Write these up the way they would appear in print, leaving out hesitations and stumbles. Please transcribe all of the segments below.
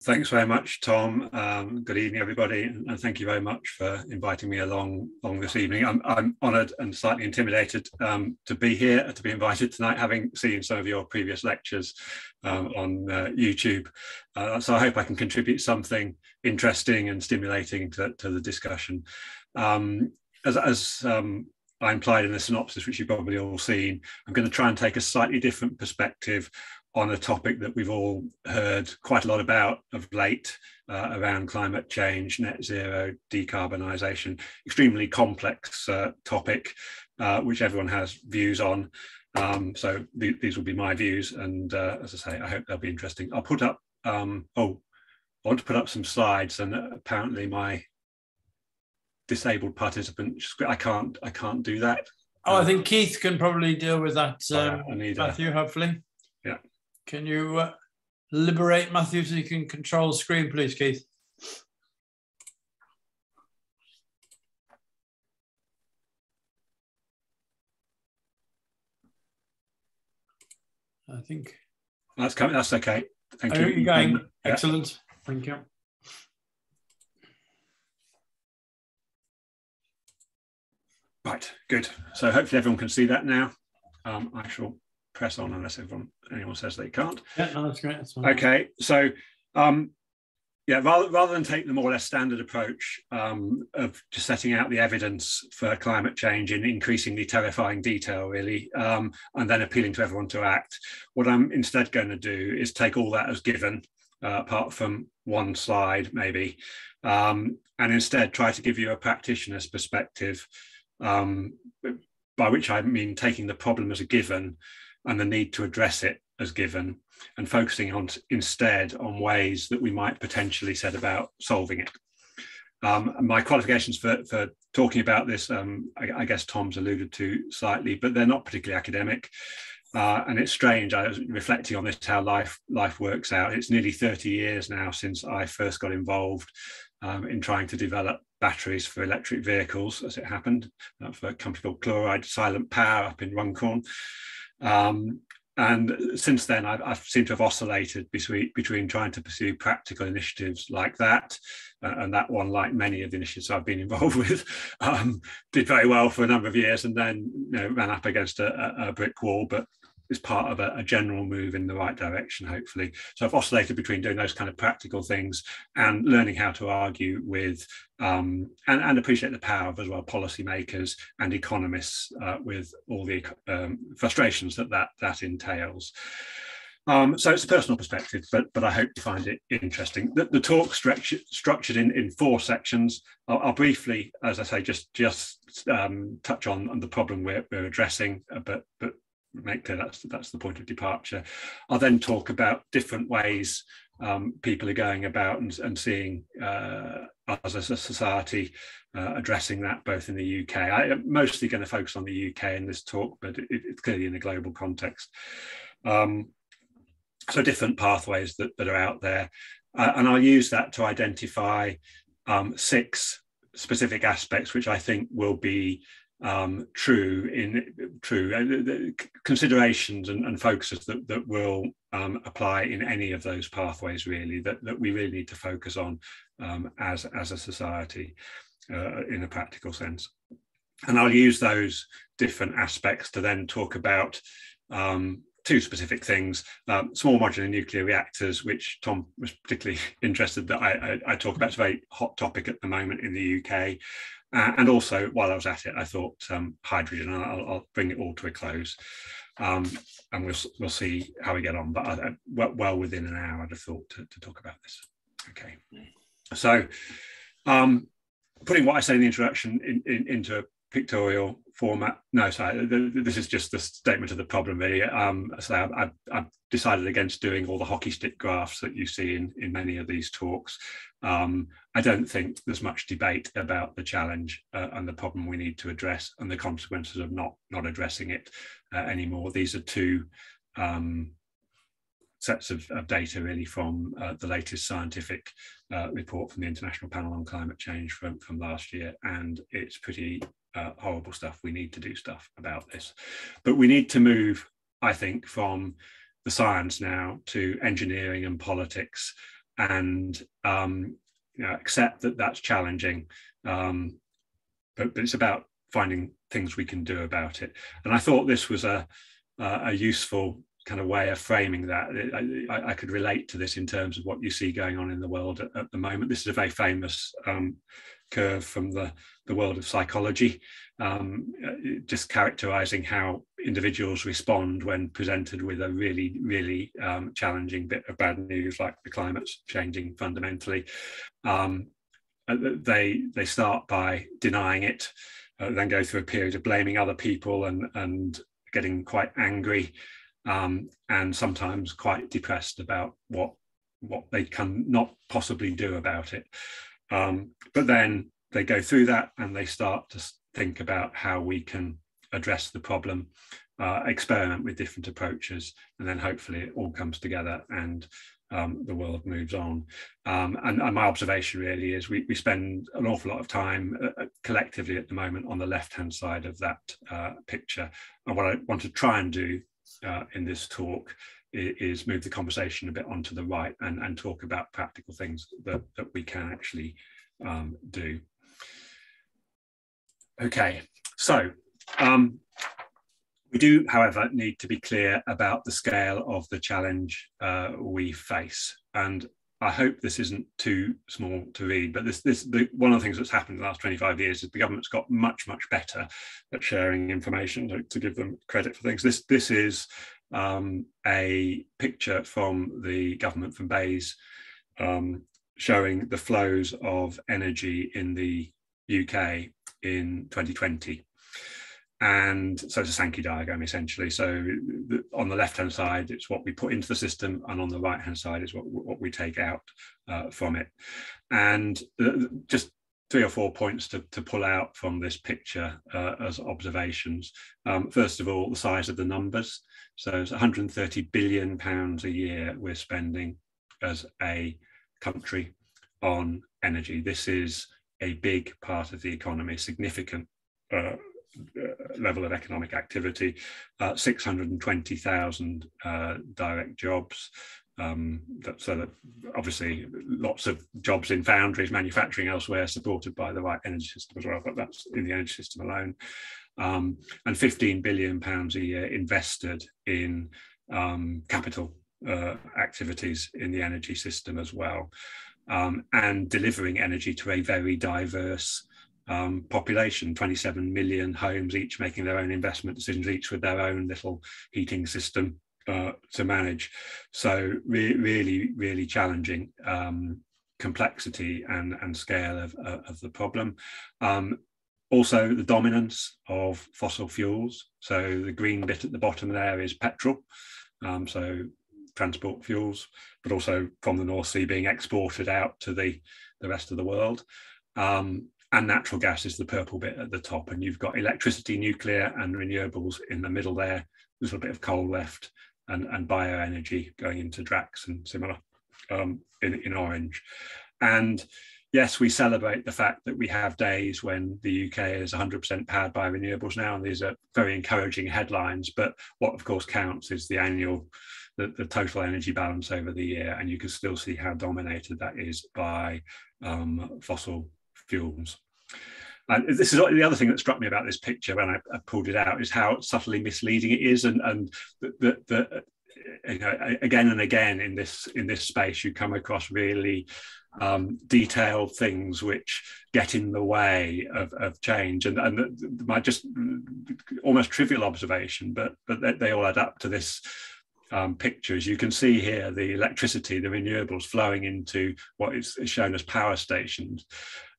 Thanks very much, Tom. Good evening, everybody, and thank you very much for inviting me along this evening. I'm honoured and slightly intimidated to be here, to be invited tonight, having seen some of your previous lectures on YouTube. So I hope I can contribute something interesting and stimulating to the discussion. As I implied in the synopsis, which you've probably all seen, I'm going to try and take a slightly different perspective on a topic that we've all heard quite a lot about of late, around climate change, net zero, decarbonisation, extremely complex topic, which everyone has views on. So these will be my views, and as I say, I hope they'll be interesting. I'll put up, I want to put up some slides, and apparently my disabled participant, I can't do that. Oh, I think Keith can probably deal with that, Matthew, hopefully. Yeah. Can you liberate Matthew so you can control the screen, please, Keith? I think that's coming. That's okay. Thank you. You're going. Excellent. Thank you. Right. Good. So hopefully everyone can see that now. I shall press on unless anyone says they can't. Yeah, no, that's great. That's fine. Okay, so yeah, rather than take the more or less standard approach of just setting out the evidence for climate change in increasingly terrifying detail, really, and then appealing to everyone to act, what I'm instead going to do is take all that as given, apart from one slide maybe, and instead try to give you a practitioner's perspective, by which I mean taking the problem as a given and the need to address it as given, and focusing on instead on ways that we might potentially set about solving it. My qualifications for talking about this, I guess Tom's alluded to slightly, but they're not particularly academic. And it's strange, I was reflecting on this, how life works out. It's nearly 30 years now since I first got involved in trying to develop batteries for electric vehicles, as it happened, for a company called Chloride Silent Power up in Runcorn. And since then, I've seemed to have oscillated between trying to pursue practical initiatives like that, and that one, like many of the initiatives I've been involved with, did very well for a number of years, and then ran up against a brick wall, but is part of a general move in the right direction, hopefully. So I've oscillated between doing those kind of practical things and learning how to argue with and appreciate the power of as well policymakers and economists with all the frustrations that entails. So it's a personal perspective, but I hope you find it interesting. The talk structured in 4 sections. I'll briefly, as I say, just touch on the problem we're addressing, but make clear that's the point of departure. I'll then talk about different ways people are going about and seeing us as a society addressing that, both in the UK. I'm mostly going to focus on the UK in this talk, but it's clearly in a global context. So different pathways that are out there, and I'll use that to identify 6 specific aspects which I think will be true considerations and focuses that will apply in any of those pathways, really, that we really need to focus on as a society in a practical sense. And I'll use those different aspects to then talk about 2 specific things: small modular nuclear reactors, which Tom was particularly interested that I talk about. It's a very hot topic at the moment in the UK. And also, while I was at it, I thought hydrogen. I'll bring it all to a close, and we'll see how we get on. But well within an hour, I'd have thought to talk about this. Okay, so putting what I say in the introduction into a pictorial format. No, sorry, this is just the statement of the problem, really. So I've decided against doing all the hockey stick graphs that you see in many of these talks. I don't think there's much debate about the challenge and the problem we need to address and the consequences of not addressing it anymore. These are 2 sets of data, really, from the latest scientific report from the International Panel on Climate Change from last year, and it's pretty horrible stuff. We need to do stuff about this, but we need to move, I think, from the science now to engineering and politics, and accept that that's challenging, but it's about finding things we can do about it. And I thought this was a useful kind of way of framing that. I could relate to this in terms of what you see going on in the world at the moment. This is a very famous curve from the world of psychology, just characterizing how individuals respond when presented with a really, really challenging bit of bad news, like the climate's changing fundamentally. They start by denying it, then go through a period of blaming other people and getting quite angry, and sometimes quite depressed about what they can not possibly do about it. But then they go through that and they start to think about how we can address the problem, experiment with different approaches, and then hopefully it all comes together and the world moves on. And my observation really is we spend an awful lot of time collectively at the moment on the left-hand side of that picture. And what I want to try and do in this talk is move the conversation a bit onto the right and talk about practical things that we can actually do. Okay, so we do, however, need to be clear about the scale of the challenge we face. And I hope this isn't too small to read, but one of the things that's happened in the last 25 years is the government's got much, much better at sharing information, to give them credit for things. This is a picture from the government from Bays showing the flows of energy in the UK in 2020. And so it's a Sankey diagram, essentially. So on the left-hand side, it's what we put into the system, and on the right-hand side is what we take out from it. And just 3 or 4 points to pull out from this picture as observations. First of all, the size of the numbers. So it's £130 billion a year we're spending as a country on energy. This is a big part of the economy, significant level of economic activity, 620,000 direct jobs. So that obviously lots of jobs in foundries, manufacturing elsewhere, supported by the right energy system as well, but that's in the energy system alone. And £15 billion a year invested in capital activities in the energy system as well, and delivering energy to a very diverse population, 27 million homes, each making their own investment decisions, each with their own little heating system to manage. So really, really challenging complexity and scale of the problem. Also, the dominance of fossil fuels. So the green bit at the bottom there is petrol, so transport fuels, but also from the North Sea being exported out to the rest of the world. And natural gas is the purple bit at the top, and you've got electricity, nuclear and renewables in the middle there. There's a little bit of coal left, and bioenergy going into Drax and similar in orange. And yes, we celebrate the fact that we have days when the UK is 100% powered by renewables now, and these are very encouraging headlines. But what of course counts is the total energy balance over the year, and you can still see how dominated that is by fossil fuels. And this is the other thing that struck me about this picture when I pulled it out, is how subtly misleading it is, and again and again in this space you come across really detailed things which get in the way of change, and my just almost trivial observation, but they all add up to this picture. As you can see here, the electricity, the renewables flowing into what is shown as power stations,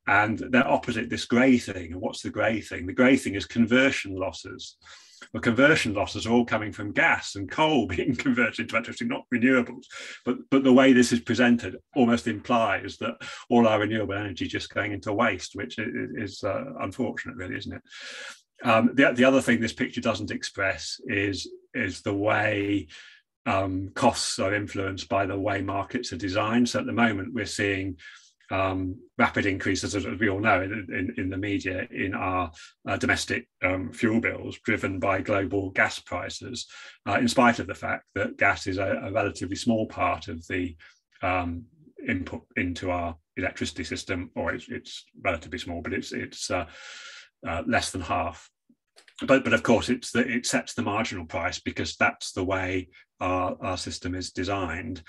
and they're opposite this grey thing. And what's the grey thing? The grey thing is conversion losses. Well, conversion losses are all coming from gas and coal being converted into electricity, not renewables. But the way this is presented almost implies that all our renewable energy is just going into waste, which is unfortunate, really, isn't it? The other thing this picture doesn't express is the way costs are influenced by the way markets are designed. So at the moment, we're seeing rapid increases, as we all know, in the media, in our domestic fuel bills, driven by global gas prices, in spite of the fact that gas is a relatively small part of the input into our electricity system, or it's relatively small, but it's less than half. But of course, it sets the marginal price, because that's the way our system is designed.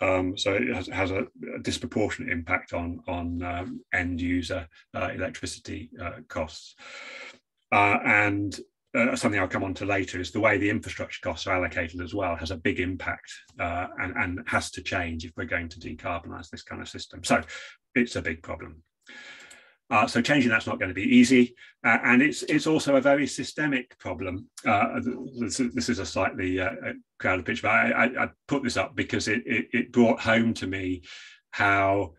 So it has a disproportionate impact on end user electricity costs. And something I'll come on to later is the way the infrastructure costs are allocated as well has a big impact, and has to change if we're going to decarbonise this kind of system. So it's a big problem. So changing that's not going to be easy, and it's also a very systemic problem. This is a slightly crowded picture, but I put this up because it brought home to me how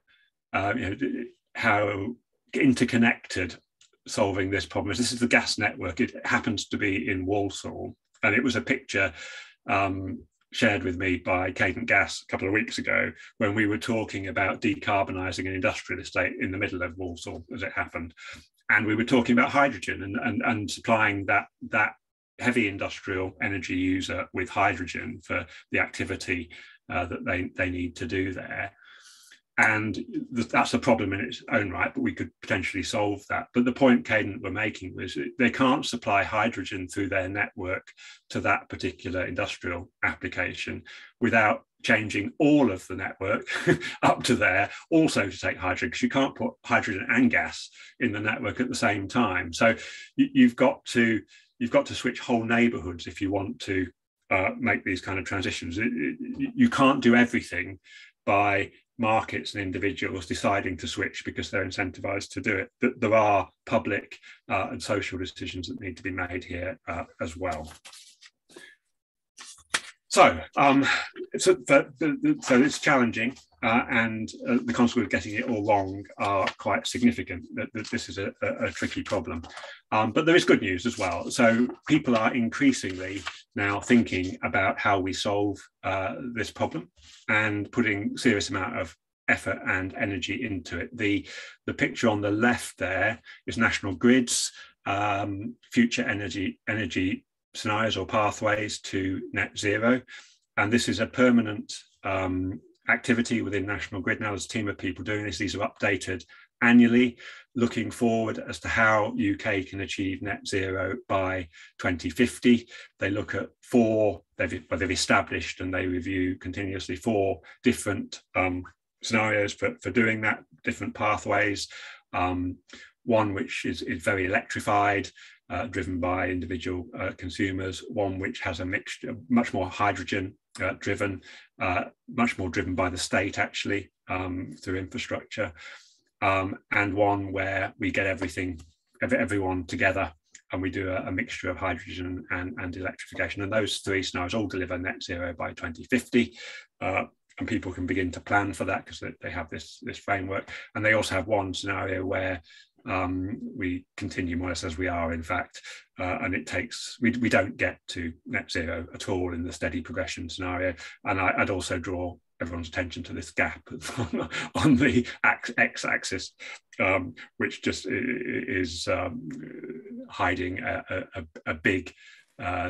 how interconnected solving this problem is. This is the gas network. It happens to be in Walsall, and it was a picture shared with me by Cadent Gas a couple of weeks ago, when we were talking about decarbonising an industrial estate in the middle of Walsall, as it happened. And we were talking about hydrogen and supplying that heavy industrial energy user with hydrogen for the activity that they need to do there. And that's a problem in its own right, but we could potentially solve that. But the point Cadent were making was they can't supply hydrogen through their network to that particular industrial application without changing all of the network up to there also to take hydrogen, because you can't put hydrogen and gas in the network at the same time. So you've got to switch whole neighborhoods if you want to make these kind of transitions. You can't do everything by markets and individuals deciding to switch because they're incentivized to do it. There are public and social decisions that need to be made here as well. So it's challenging, and the consequences of getting it all wrong are quite significant. This is a tricky problem, but there is good news as well. So people are increasingly now thinking about how we solve this problem and putting serious amount of effort and energy into it. The picture on the left there is National Grid's future energy scenarios or pathways to net zero. And this is a permanent activity within National Grid. Now there's a team of people doing this. These are updated annually, looking forward as to how UK can achieve net zero by 2050. They look at they've established and they review continuously 4 different scenarios for doing that, different pathways. One which is very electrified, driven by individual consumers, one which has a mixture, much more hydrogen driven, much more driven by the state actually through infrastructure, and one where we get everyone together and we do a mixture of hydrogen and electrification. And those 3 scenarios all deliver net zero by 2050. And people can begin to plan for that because they have this framework. And they also have one scenario where we continue more or less as we are, in fact, and we don't get to net zero at all in the steady progression scenario. And I'd also draw everyone's attention to this gap on the x-axis, which just is hiding a big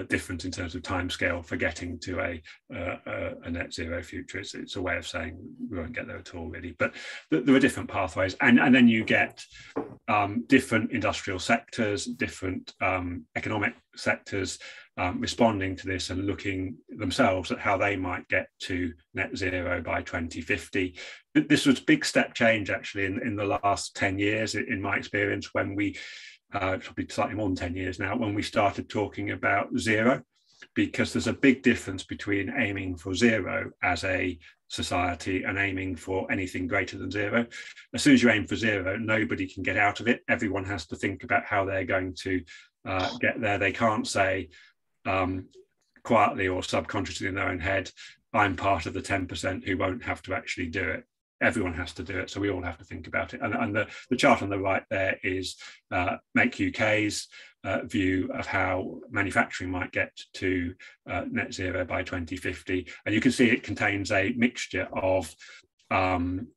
difference in terms of timescale for getting to a net zero future. It's a way of saying we won't get there at all, really. But there are different pathways, and then you get different industrial sectors, different economic sectors responding to this and looking themselves at how they might get to net zero by 2050. This was a big step change actually in the last 10 years, in my experience, when we probably slightly more than 10 years now, when we started talking about zero, because there's a big difference between aiming for zero as a society and aiming for anything greater than zero. As soon as you aim for zero, nobody can get out of it. Everyone has to think about how they're going to get there. They can't say quietly or subconsciously in their own head, I'm part of the 10% who won't have to actually do it. Everyone has to do it, so we all have to think about it. And the chart on the right there is Make UK's view of how manufacturing might get to net zero by 2050. And you can see it contains a mixture of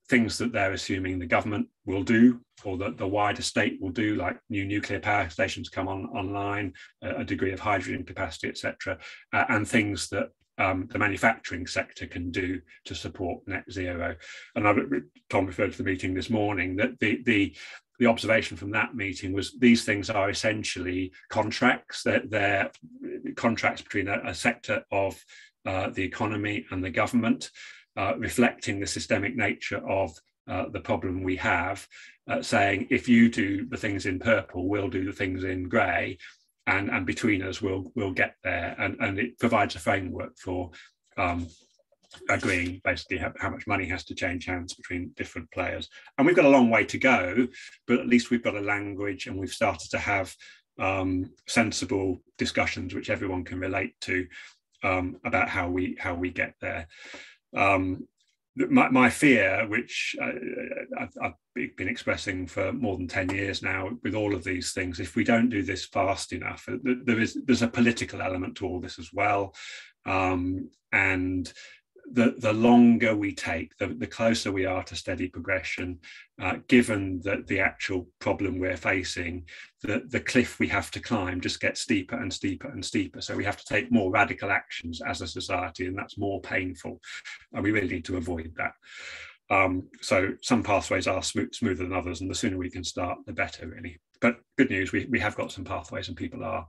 things that they're assuming the government will do, or that the wider state will do, like new nuclear power stations come online, a degree of hydrogen capacity, etc., and things that the manufacturing sector can do to support net zero. And Tom referred to the meeting this morning, that the observation from that meeting was these things are essentially contracts. They're contracts between a sector of the economy and the government, reflecting the systemic nature of the problem we have, saying if you do the things in purple, we'll do the things in grey, and between us we'll get there. And it provides a framework for agreeing basically how much money has to change hands between different players. And we've got a long way to go, but at least we've got a language, and we've started to have sensible discussions which everyone can relate to about how we get there. My fear, which I've been expressing for more than 10 years now with all of these things, if we don't do this fast enough, there's a political element to all this as well. And the longer we take, the closer we are to steady progression, given that the actual problem we're facing, the cliff we have to climb just gets steeper and steeper and steeper. So we have to take more radical actions as a society, and that's more painful. And we really need to avoid that. So some pathways are smoother than others, and the sooner we can start, the better, really. But good news, we have got some pathways, and people are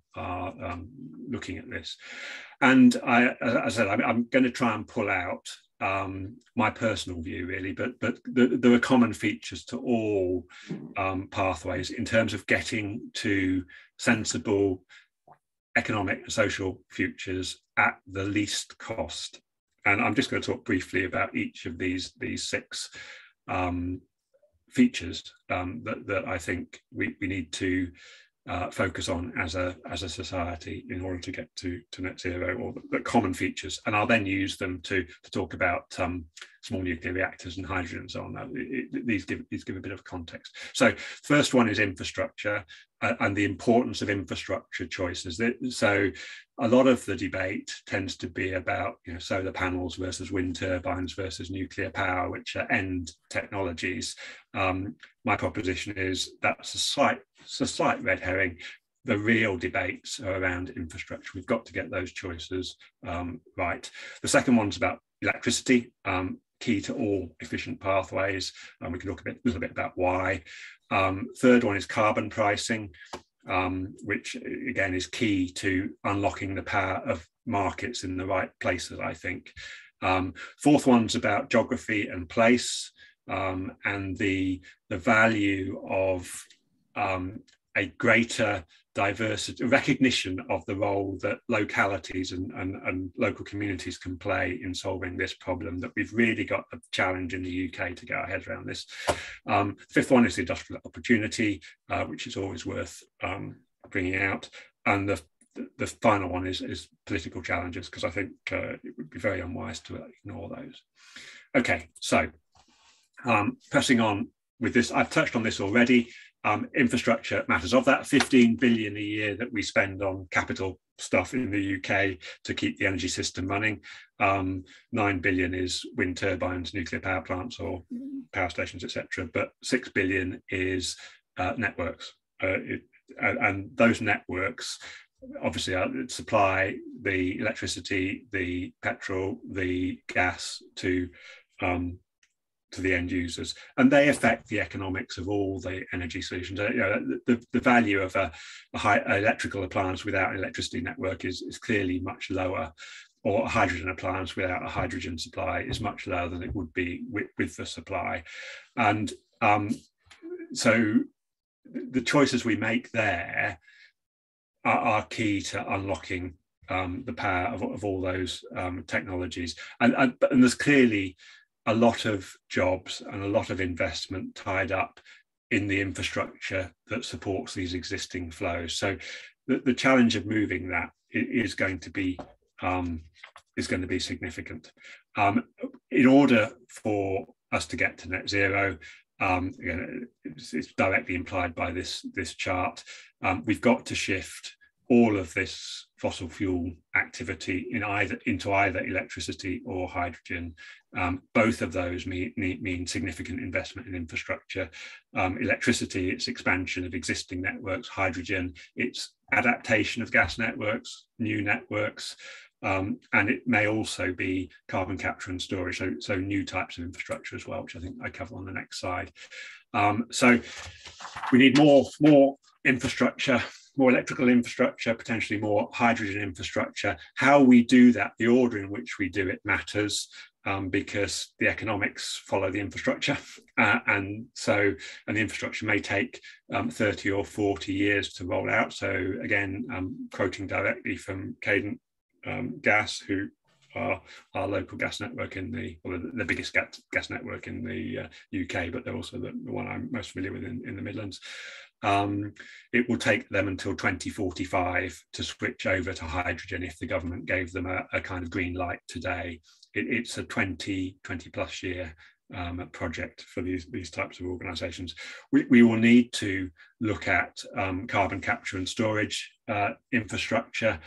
looking at this. And as I said, I'm going to try and pull out my personal view, really, but there are common features to all pathways in terms of getting to sensible economic and social futures at the least cost. And I'm just going to talk briefly about each of these 6 features that I think we need to focus on as a society in order to get to net zero, or the common features. And I'll then use them to talk about small nuclear reactors and hydrogen and so on. These give a bit of context. So first one is infrastructure and the importance of infrastructure choices. So a lot of the debate tends to be about solar panels versus wind turbines versus nuclear power, which are end technologies. My proposition is that's a slight red herring. The real debates are around infrastructure. We've got to get those choices right. The second one's about electricity, key to all efficient pathways, and we can look a little bit about why. Third one is carbon pricing, which again is key to unlocking the power of markets in the right places, I think. Fourth one's about geography and place, and the value of a greater diversity, recognition of the role that localities and local communities can play in solving this problem, that we've really got a challenge in the UK to get our heads around this. Fifth one is the industrial opportunity, which is always worth bringing out. And the final one is political challenges, because I think it would be very unwise to ignore those. Okay, so pressing on with this, I've touched on this already. Infrastructure matters. Of that 15 billion a year that we spend on capital stuff in the UK to keep the energy system running, 9 billion is wind turbines, nuclear power plants or power stations, etc. But 6 billion is networks. And those networks obviously supply the electricity, the petrol, the gas to the end users, and they affect the economics of all the energy solutions. The value of a high electrical appliance without an electricity network is clearly much lower, or a hydrogen appliance without a hydrogen supply is much lower than it would be with the supply. And so the choices we make there are key to unlocking the power of all those technologies. And there's clearly a lot of jobs and a lot of investment tied up in the infrastructure that supports these existing flows. So the challenge of moving that is going to be significant. In order for us to get to net zero, again, it's directly implied by this chart, we've got to shift all of this fossil fuel activity into either electricity or hydrogen. Both of those mean significant investment in infrastructure. Electricity, it's expansion of existing networks. Hydrogen, it's adaptation of gas networks, new networks. and it may also be carbon capture and storage, so new types of infrastructure as well, which I think I cover on the next slide. So we need more infrastructure, more electrical infrastructure, potentially more hydrogen infrastructure. How we do that, the order in which we do it matters, because the economics follow the infrastructure. And the infrastructure may take 30 or 40 years to roll out. So again, quoting directly from Cadent Gas, who are our local gas network in the biggest gas network in the UK, but they're also the one I'm most familiar with in the Midlands. It will take them until 2045 to switch over to hydrogen if the government gave them a kind of green light today. It's a 20 plus year project for these types of organisations. We will need to look at carbon capture and storage infrastructure,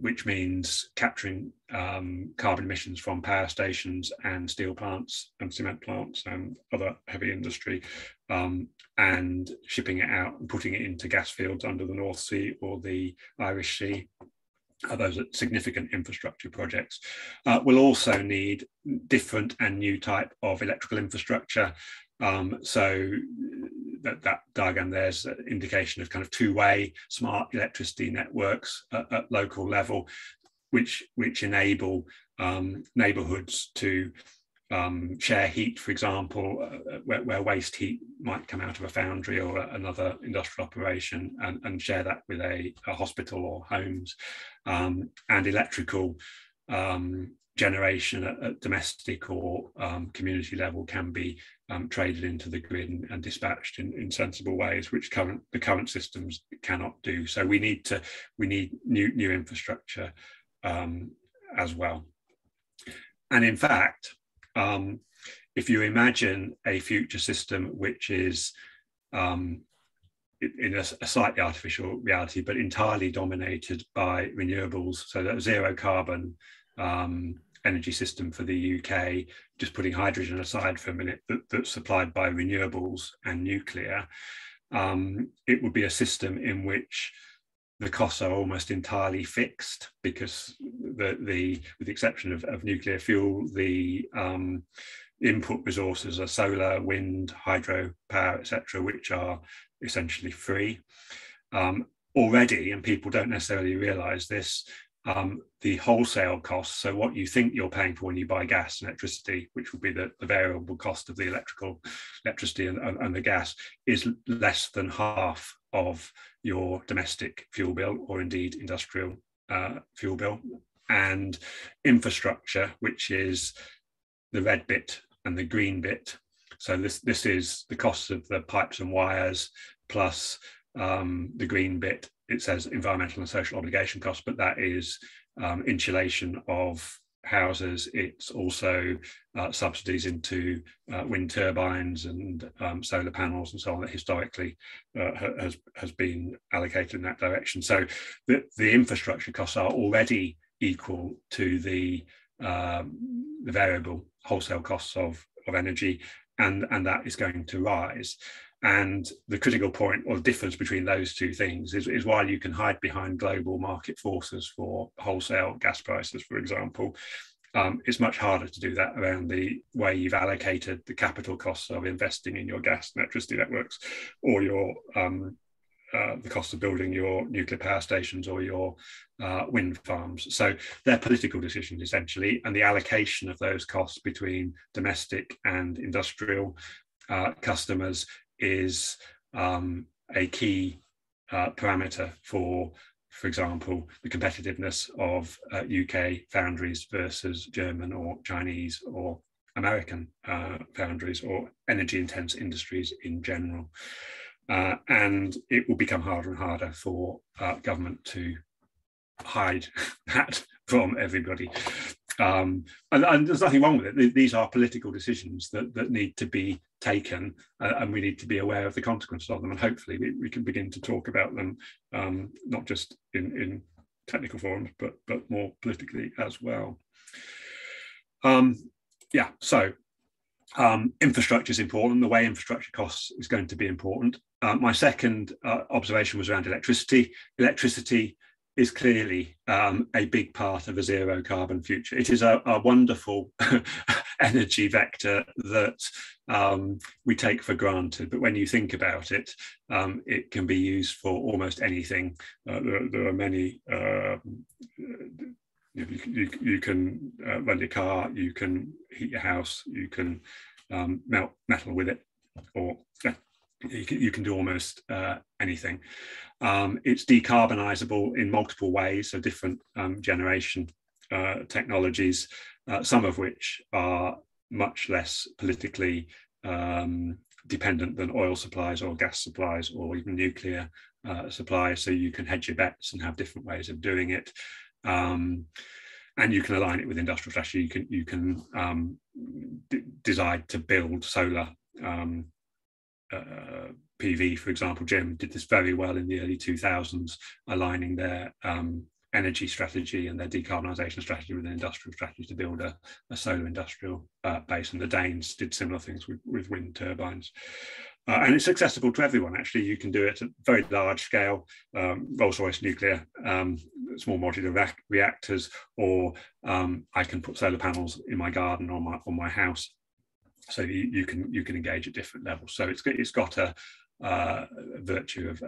which means capturing carbon emissions from power stations and steel plants and cement plants and other heavy industry, and shipping it out and putting it into gas fields under the North Sea or the Irish Sea. Those are significant infrastructure projects. We'll also need different and new type of electrical infrastructure. So that diagram there's an indication of kind of two-way smart electricity networks at local level, which enable neighbourhoods to share heat, for example, where waste heat might come out of a foundry or another industrial operation, and share that with a hospital or homes, and electrical generation at domestic or community level can be traded into the grid and dispatched in sensible ways, which the current systems cannot do. So we need new infrastructure as well. And in fact, if you imagine a future system which is in a slightly artificial reality, but entirely dominated by renewables, so that zero carbon energy system for the UK, just putting hydrogen aside for a minute, that's supplied by renewables and nuclear, it would be a system in which the costs are almost entirely fixed, because with the exception of nuclear fuel, the input resources are solar, wind, hydro power, etc., which are essentially free. Already, and people don't necessarily realise this, the wholesale costs, so what you think you're paying for when you buy gas and electricity, which would be the variable cost of the electricity and the gas, is less than half of your domestic fuel bill, or indeed industrial fuel bill. And infrastructure, which is the red bit and the green bit, so this is the cost of the pipes and wires plus the green bit. It says environmental and social obligation costs, but that is insulation of houses. It's also subsidies into wind turbines and solar panels and so on that historically has been allocated in that direction. So the infrastructure costs are already equal to the variable wholesale costs of energy, and that is going to rise. And the critical point or the difference between those two things is while you can hide behind global market forces for wholesale gas prices, for example, it's much harder to do that around the way you've allocated the capital costs of investing in your gas and electricity networks, or your the cost of building your nuclear power stations or your wind farms. So they're political decisions essentially, and the allocation of those costs between domestic and industrial customers is a key parameter for example, the competitiveness of UK foundries versus German or Chinese or American foundries or energy intense industries in general. And it will become harder and harder for government to hide that from everybody. And there's nothing wrong with it. These are political decisions that need to be taken, and we need to be aware of the consequences of them. And hopefully we can begin to talk about them, not just in technical forums, but more politically as well. Yeah, so infrastructure is important. The way infrastructure costs is going to be important. My second observation was around electricity. Electricity is clearly a big part of a zero carbon future. It is a wonderful energy vector that we take for granted, but when you think about it, it can be used for almost anything. There are many. You can run your car, you can heat your house, you can melt metal with it, or you can do almost anything. It's decarbonisable in multiple ways, so different generation technologies, some of which are much less politically dependent than oil supplies or gas supplies or even nuclear supplies. So you can hedge your bets and have different ways of doing it. And you can align it with industrial strategy. You can decide to build solar PV, for example. Germany did this very well in the early 2000s, aligning their energy strategy and their decarbonisation strategy with an industrial strategy to build a solar industrial base. And the Danes did similar things with wind turbines. And it's accessible to everyone. Actually, you can do it at very large scale, Rolls Royce nuclear, small modular reactors, or I can put solar panels in my garden or on my house. So you can engage at different levels. So it's got a virtue of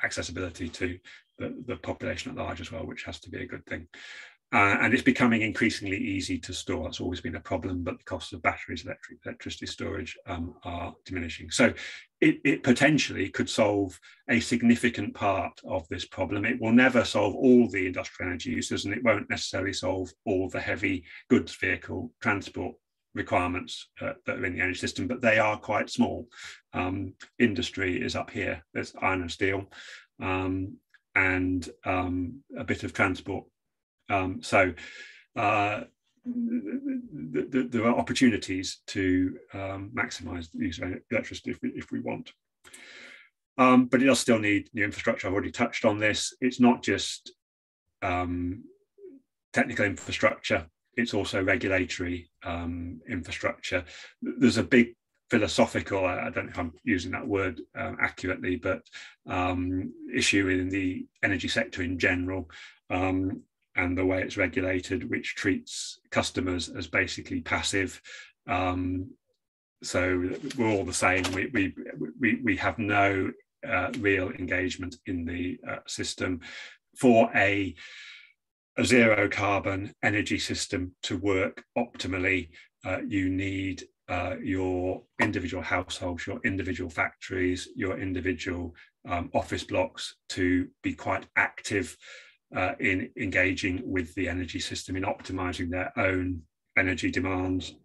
accessibility to the population at large as well, which has to be a good thing. And it's becoming increasingly easy to store. That's always been a problem, but the costs of batteries, electricity storage are diminishing. So it potentially could solve a significant part of this problem. It will never solve all the industrial energy uses, and it won't necessarily solve all the heavy goods vehicle transport requirements that are in the energy system, but they are quite small. Industry is up here. There's iron and steel, and a bit of transport. So there are opportunities to maximise the use of electricity if we want. But it does still need new infrastructure. I've already touched on this. It's not just technical infrastructure, it's also regulatory infrastructure. There's a big philosophical, I don't know if I'm using that word accurately, but issue in the energy sector in general, and the way it's regulated, which treats customers as basically passive. So we're all the same. We have no real engagement in the system. For a zero carbon energy system to work optimally, you need your individual households, your individual factories, your individual office blocks to be quite active in engaging with the energy system, in optimizing their own energy demands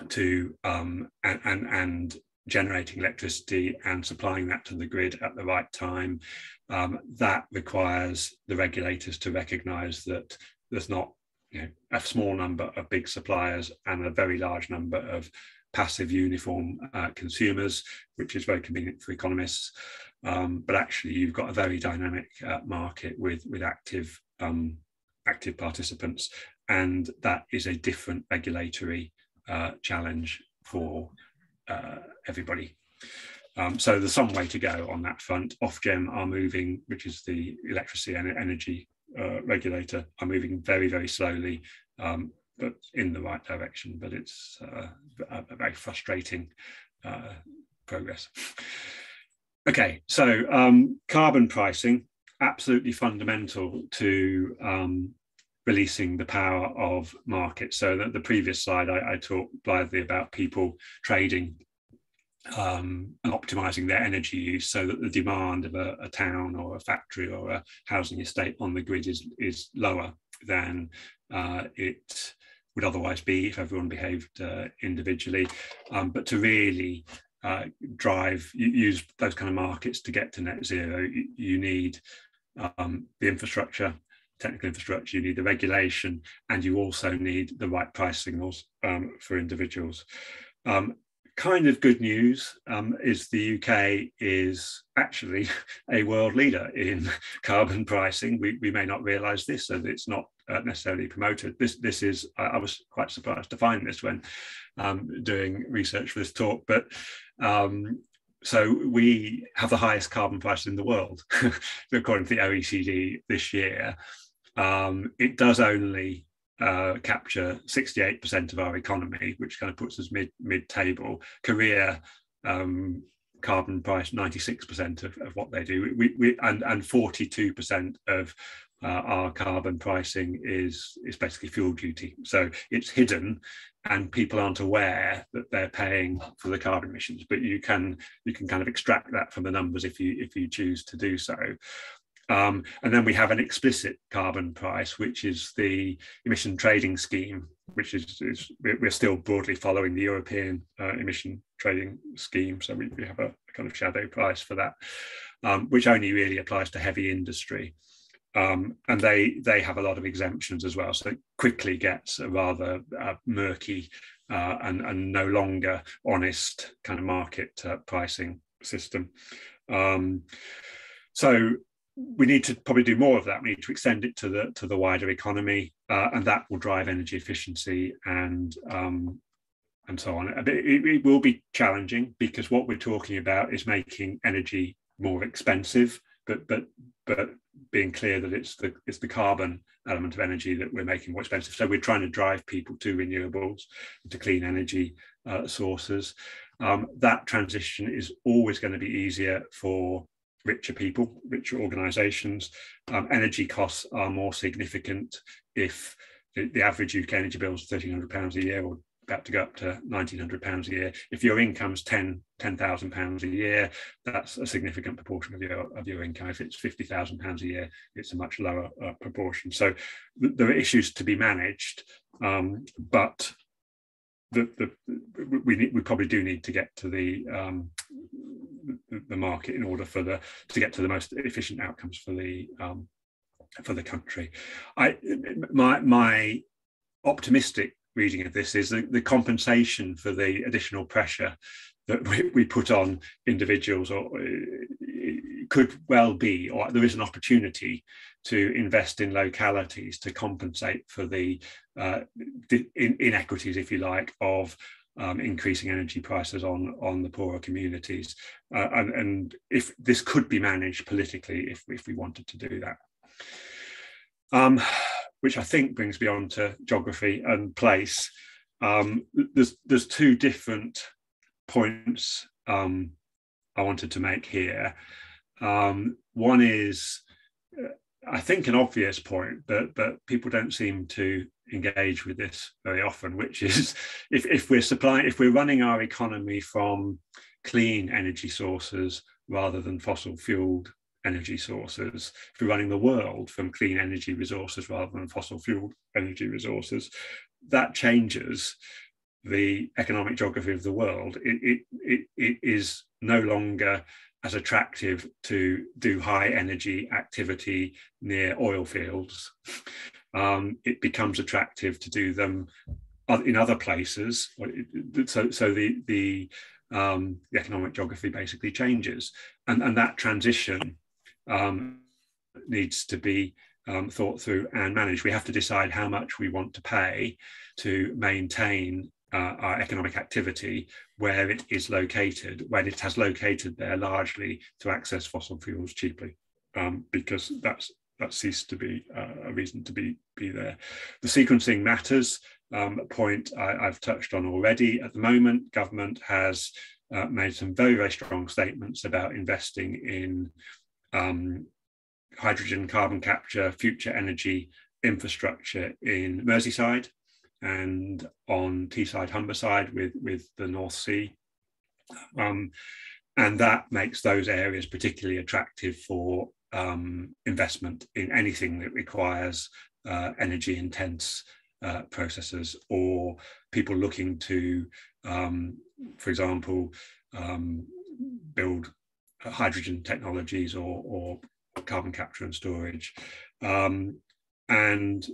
to and generating electricity and supplying that to the grid at the right time. That requires the regulators to recognize that there's not a small number of big suppliers and a very large number of passive uniform consumers, which is very convenient for economists. But actually, you've got a very dynamic market with active participants, and that is a different regulatory challenge for everybody. So there's some way to go on that front. Ofgem are moving, which is the electricity and energy regulator, are moving very, very slowly, but in the right direction. But it's a very frustrating progress. Okay, so carbon pricing, absolutely fundamental to releasing the power of markets. So that the previous slide, I talked blithely about people trading and optimizing their energy use so that the demand of a town or a factory or a housing estate on the grid is lower than it would otherwise be if everyone behaved individually. But to really use those kind of markets to get to net zero, you need the infrastructure, technical infrastructure, you need the regulation, and you also need the right price signals for individuals. Kind of good news is the UK is actually a world leader in carbon pricing. We may not realise this, so it's not necessarily promoted. This is, I was quite surprised to find this when doing research for this talk, but so we have the highest carbon price in the world, according to the OECD this year. It does only capture 68% of our economy, which kind of puts us mid-table. Korea carbon price 96% of what they do. And 42% of our carbon pricing is basically fuel duty. So it's hidden, and people aren't aware that they're paying for the carbon emissions. But you can kind of extract that from the numbers if you choose to do so. And then we have an explicit carbon price, which is the emission trading scheme, which is we're still broadly following the European emission trading scheme. So we have a kind of shadow price for that, which only really applies to heavy industry. And they have a lot of exemptions as well. So it quickly gets a rather murky and no longer honest kind of market pricing system. So we need to probably do more of that. We need to extend it to the wider economy, and that will drive energy efficiency and so on. It will be challenging, because what we're talking about is making energy more expensive, but being clear that it's the carbon element of energy that we're making more expensive. So we're trying to drive people to renewables, to clean energy sources. That transition is always going to be easier for richer people, richer organisations. Energy costs are more significant if the average UK energy bill is £1,300 a year, or about to go up to £1,900 a year. If your income's £10,000 a year, that's a significant proportion of your income. If it's £50,000 a year, it's a much lower proportion. So there are issues to be managed, but we probably do need to get to the market in order to get to the most efficient outcomes for the country. My optimistic reading of this is the compensation for the additional pressure that we put on individuals, or could well be, or there is an opportunity to invest in localities to compensate for the inequities, if you like, of increasing energy prices on the poorer communities. And if this could be managed politically, if we wanted to do that. Which I think brings me on to geography and place. There's two different points I wanted to make here. One is, I think, an obvious point, but people don't seem to engage with this very often, which is if we're running our economy from clean energy sources rather than fossil fueled energy sources, if we're running the world from clean energy resources rather than fossil fueled energy resources, that changes the economic geography of the world. It is no longer as attractive to do high energy activity near oil fields. It becomes attractive to do them in other places. So the economic geography basically changes, and that transition needs to be thought through and managed. We have to decide how much we want to pay to maintain our economic activity where it is located, when it has located there largely to access fossil fuels cheaply, because that ceased to be a reason to be there. The sequencing matters, a point I've touched on already. At the moment, government has made some very, very strong statements about investing in hydrogen, carbon capture, future energy infrastructure in Merseyside and on Teesside, Humberside with the North Sea. And that makes those areas particularly attractive for investment in anything that requires energy intense processes, or people looking to, for example, build hydrogen technologies or carbon capture and storage. And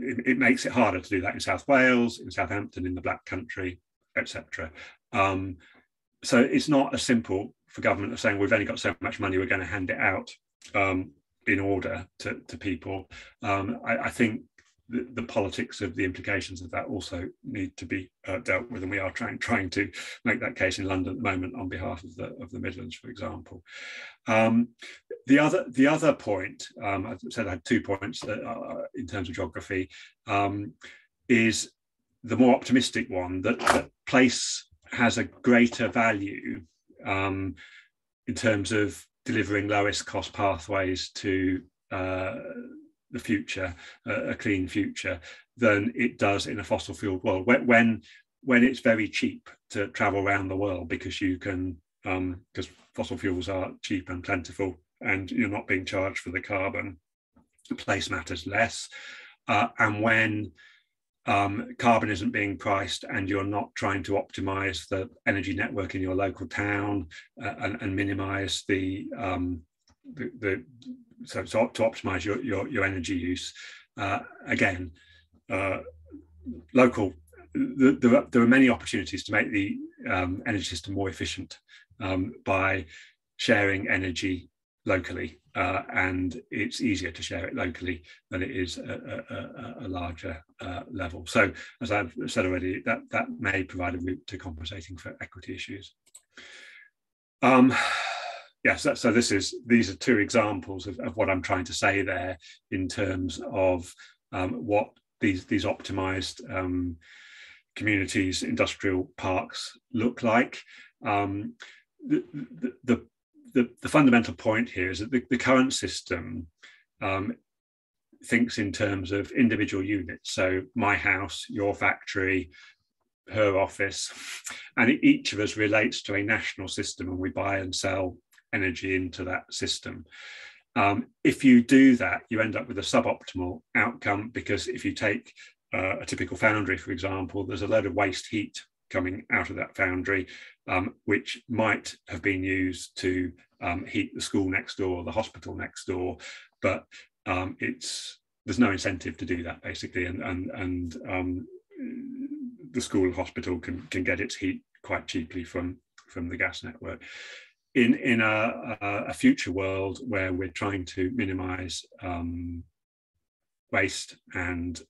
it makes it harder to do that in South Wales, in Southampton, in the Black Country, etc. So it's not as simple for government of saying, we've only got so much money, we're going to hand it out in order to people. I think the politics of the implications of that also need to be dealt with, and we are trying to make that case in London at the moment on behalf of the Midlands, for example. The other point, I said I had 2 points that in terms of geography, is the more optimistic one, that place has a greater value in terms of delivering lowest cost pathways to the future, a clean future, than it does in a fossil fuel world. When it's very cheap to travel around the world because you can, because fossil fuels are cheap and plentiful, and you're not being charged for the carbon, place matters less. And when carbon isn't being priced and you're not trying to optimize the energy network in your local town and minimize so to optimize your energy use, again, local, there are many opportunities to make the energy system more efficient by sharing energy locally, and it's easier to share it locally than it is a larger level. So, as I've said already, that may provide a route to compensating for equity issues. Yes, so these are 2 examples of what I'm trying to say there in terms of what these optimized communities, industrial parks look like. The fundamental point here is that the current system thinks in terms of individual units. So my house, your factory, her office, and each of us relates to a national system, and we buy and sell energy into that system. If you do that, you end up with a suboptimal outcome, because if you take a typical foundry, for example, there's a load of waste heat coming out of that foundry, which might have been used to heat the school next door or the hospital next door, but there's no incentive to do that, basically, and the school and hospital can get its heat quite cheaply from the gas network. In a future world where we're trying to minimize waste and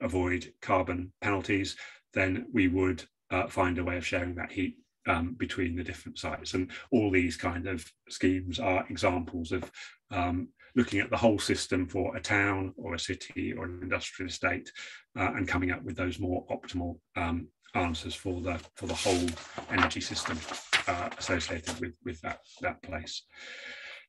avoid carbon penalties, then we would find a way of sharing that heat between the different sites. And all these kind of schemes are examples of looking at the whole system for a town or a city or an industrial estate, and coming up with those more optimal answers for the whole energy system associated with that place.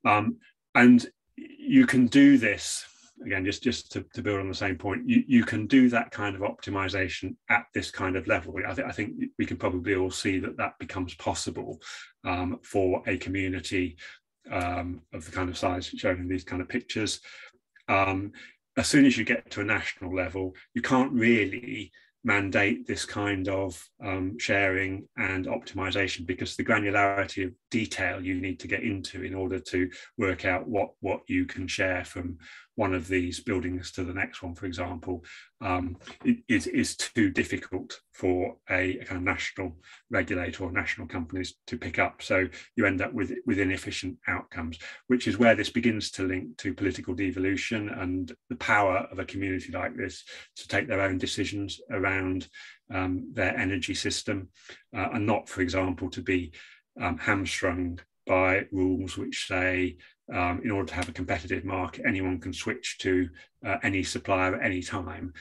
And you can do this, again, just to build on the same point, you can do that kind of optimization at this kind of level. I think we can probably all see that becomes possible for a community of the kind of size shown in these kind of pictures. As soon as you get to a national level, you can't really mandate this kind of sharing and optimization, because the granularity of detail you need to get into in order to work out what you can share from one of these buildings to the next one, for example, is too difficult for a kind of national regulator or national companies to pick up. So you end up with inefficient outcomes, which is where this begins to link to political devolution and the power of a community like this to take their own decisions around their energy system, and not, for example, to be hamstrung by rules which say, in order to have a competitive market, anyone can switch to any supplier at any time.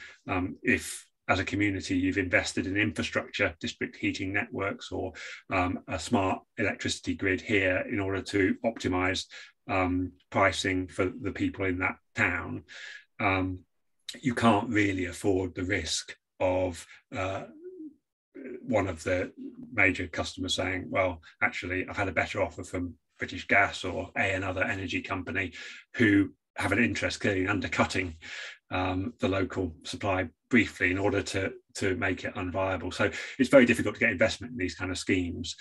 If, as a community, you've invested in infrastructure, district heating networks, or a smart electricity grid here in order to optimize pricing for the people in that town, you can't really afford the risk of one of the major customers saying, well, actually, I've had a better offer from British Gas or another energy company, who have an interest clearly in undercutting the local supply briefly in order to make it unviable. So it's very difficult to get investment in these kind of schemes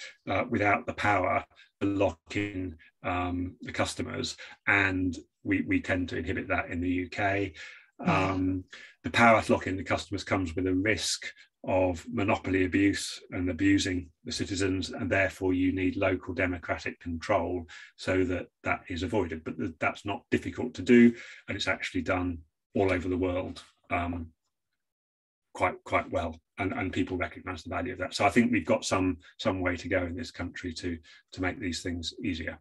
without the power to lock in the customers, and we tend to inhibit that in the UK. The power to lock in the customers comes with a risk of monopoly abuse and abusing the citizens, and therefore you need local democratic control so that is avoided. But that's not difficult to do, and it's actually done all over the world quite well, and people recognise the value of that. So I think we've got some way to go in this country to make these things easier.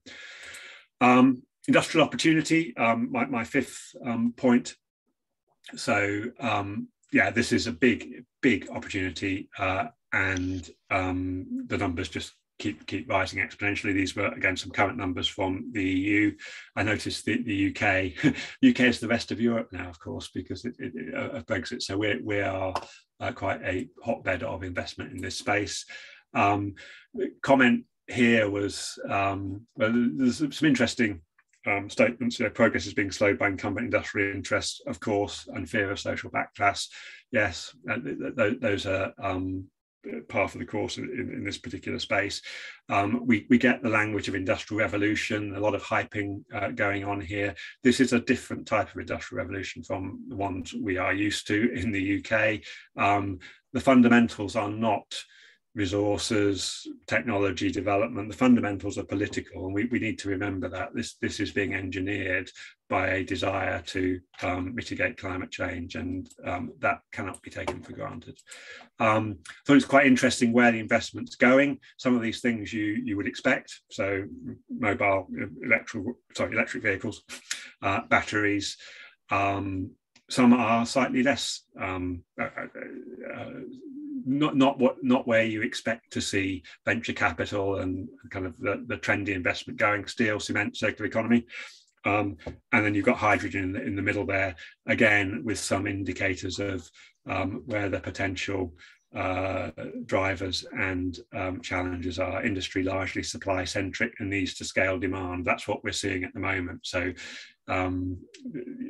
Industrial opportunity, my fifth point. So yeah, this is a big opportunity, and the numbers just keep rising exponentially. These were, again, some current numbers from the EU. I noticed the UK is the rest of Europe now, of course, because of Brexit. So we are quite a hotbed of investment in this space. Comment here was, well, there's some interesting statements. Progress is being slowed by incumbent industrial interests, of course, and fear of social backlash. Yes, those are part of the course in this particular space. We get the language of industrial revolution, a lot of hyping going on here. This is a different type of industrial revolution from the ones we are used to in the UK. The fundamentals are not resources, technology development. The fundamentals are political, and we need to remember that this is being engineered by a desire to mitigate climate change, and that cannot be taken for granted. So it's quite interesting where the investment's going. Some of these things you would expect, so mobile electric vehicles, batteries. Some are slightly less not where you expect to see venture capital and kind of the trendy investment going. Steel, cement, circular economy, and then you've got hydrogen in the middle there, again with some indicators of where the potential drivers and challenges are. Industry largely supply centric and needs to scale demand. That's what we're seeing at the moment. So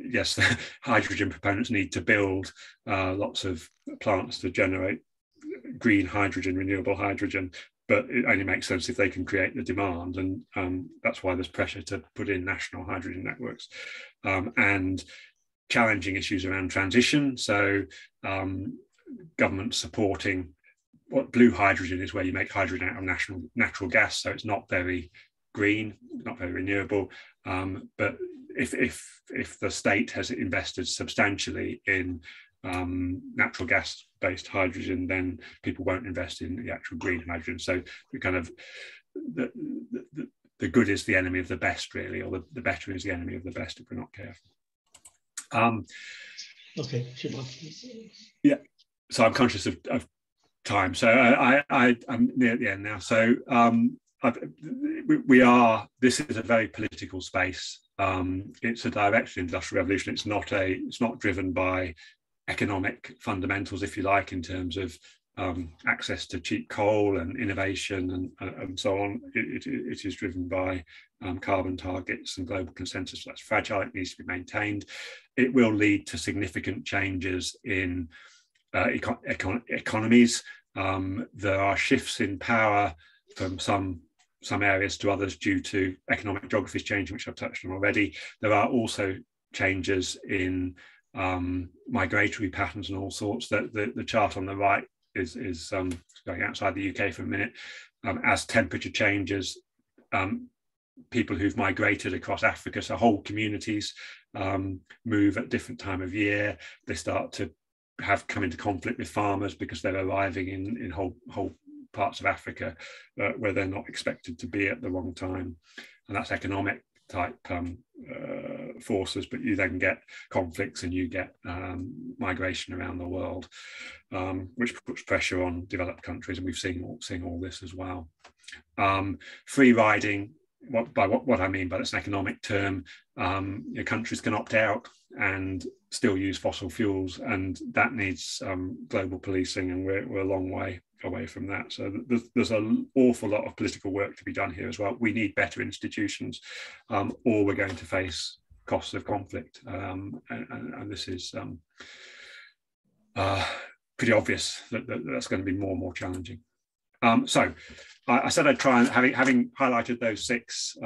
yes, hydrogen proponents need to build lots of plants to generate green hydrogen, renewable hydrogen, but it only makes sense if they can create the demand, and that's why there's pressure to put in national hydrogen networks, and challenging issues around transition. So government supporting what blue hydrogen is, where you make hydrogen out of natural gas, so it's not very green, not very renewable, but if the state has invested substantially in natural gas based hydrogen, then people won't invest in the actual green hydrogen. So we kind of the good is the enemy of the best, really, or the better is the enemy of the best if we're not careful. Okay, yeah, so I'm conscious of time, so I'm near the end now. So this is a very political space. It's a direct industrial revolution. It's not driven by economic fundamentals, if you like, in terms of access to cheap coal and innovation and so on. It is driven by carbon targets and global consensus. That's fragile. It needs to be maintained. It will lead to significant changes in economies. There are shifts in power from some areas to others due to economic geographies changing, which I've touched on already. There are also changes in migratory patterns and all sorts. That the chart on the right is going outside the UK for a minute. As temperature changes, people who've migrated across Africa, so whole communities move at different time of year. They start to come into conflict with farmers because they're arriving in whole parts of Africa where they're not expected to be at the wrong time, and that's economic type forces, but you then get conflicts and you get migration around the world, which puts pressure on developed countries, and we've seen all this as well. Free riding, what I mean by that's an economic term. Countries can opt out and still use fossil fuels, and that needs global policing, and we're a long way away from that. So there's an awful lot of political work to be done here as well. We need better institutions, or we're going to face costs of conflict, and this is pretty obvious that that's going to be more and more challenging. So I said I'd try and, having highlighted those 6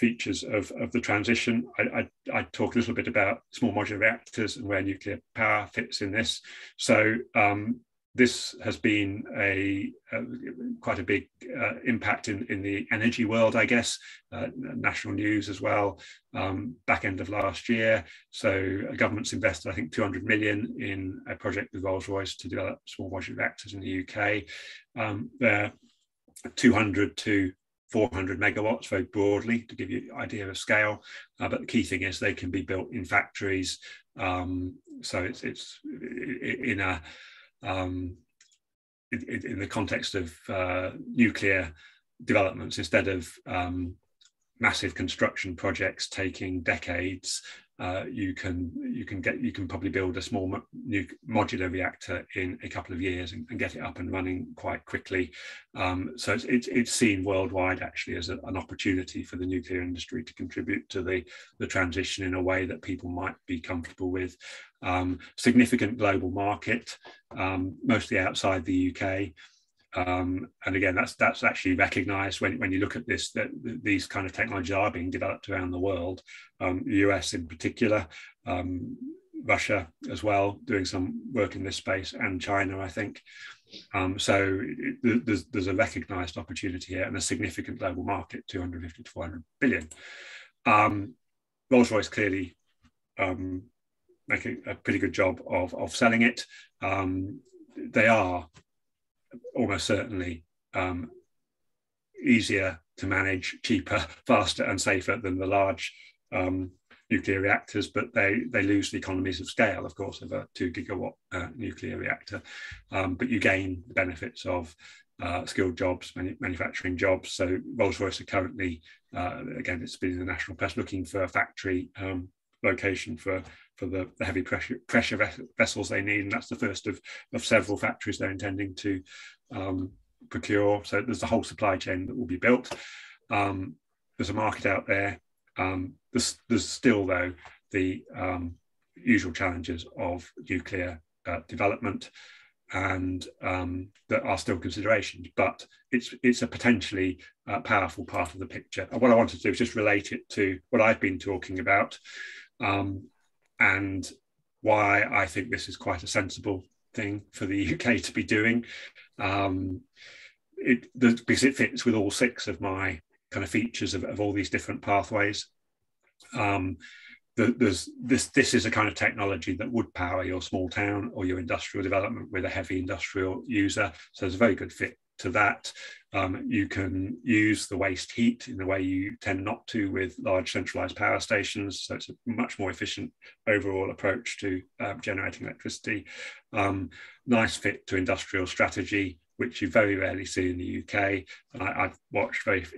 features of the transition, I'd talk a little bit about small modular reactors and where nuclear power fits in this. So this has been quite a big impact in the energy world, I guess, national news as well, back end of last year. So government's invested, I think, 200 million in a project with Rolls Royce to develop small modular reactors in the UK. They're 200 to 400 megawatts, very broadly, to give you an idea of scale. But the key thing is they can be built in factories. So it's in a in the context of nuclear developments, instead of massive construction projects taking decades, you can probably build a small modular reactor in a couple of years and get it up and running quite quickly. So it's seen worldwide actually as an opportunity for the nuclear industry to contribute to the transition in a way that people might be comfortable with. Significant global market, mostly outside the UK. And again, that's actually recognised when you look at this, that these kind of technologies are being developed around the world. The US in particular, Russia as well, doing some work in this space, and China, I think. So there's a recognised opportunity here and a significant global market, 250 to 400 billion. Rolls Royce clearly making a pretty good job of selling it. They are almost certainly easier to manage, cheaper, faster and safer than the large nuclear reactors, but they lose the economies of scale, of course, of a 2 gigawatt nuclear reactor. But you gain the benefits of skilled jobs, manufacturing jobs. So Rolls-Royce are currently, again, it's been in the national press, looking for a factory location for the heavy pressure vessels they need, and that's the first of several factories they're intending to procure. So there's a whole supply chain that will be built. There's a market out there. There's still, though, the usual challenges of nuclear development, and that are still considerations, but it's a potentially powerful part of the picture. And what I wanted to do is just relate it to what I've been talking about, and why I think this is quite a sensible thing for the UK to be doing, because it fits with all 6 of my kind of features of all these different pathways. This is a kind of technology that would power your small town or your industrial development with a heavy industrial user. So there's a very good fit to that. You can use the waste heat in the way you tend not to with large centralized power stations. So it's a much more efficient overall approach to generating electricity. Nice fit to industrial strategy, which you very rarely see in the UK. And I've watched I've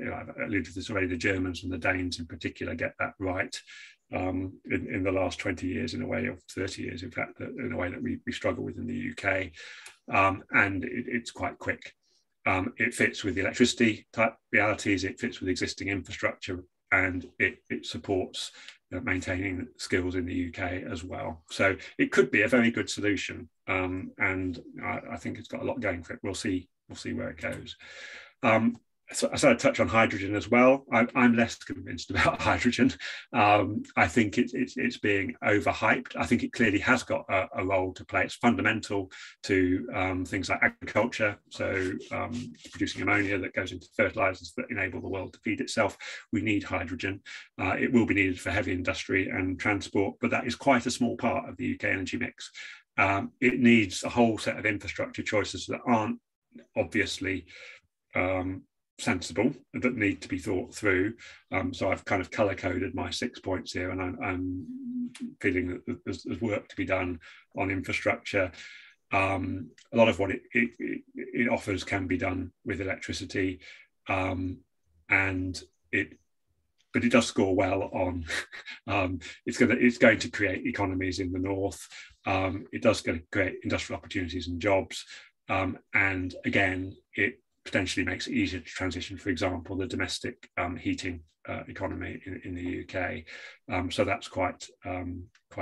alluded to this already, the Germans and the Danes in particular get that right in the last 20 years, in a way, or 30 years, in fact, in a way that we struggle with in the UK. And it's quite quick. It fits with the electricity type realities, it fits with existing infrastructure, and it supports maintaining skills in the UK as well. So it could be a very good solution, and I think it's got a lot going for it. We'll see where it goes. So I started to touch on hydrogen as well. I'm less convinced about hydrogen. I think it's being overhyped. I think it clearly has got a role to play. It's fundamental to things like agriculture. So producing ammonia that goes into fertilizers that enable the world to feed itself. We need hydrogen. It will be needed for heavy industry and transport, but that is quite a small part of the UK energy mix. It needs a whole set of infrastructure choices that aren't obviously sensible, that need to be thought through. So I've kind of color coded my 6 points here, and I'm feeling that there's work to be done on infrastructure. A lot of what it offers can be done with electricity, but it does score well on. It's going to create economies in the north. It does going to create industrial opportunities and jobs, and again, it potentially makes it easier to transition, for example, the domestic heating economy in the UK. So that's quite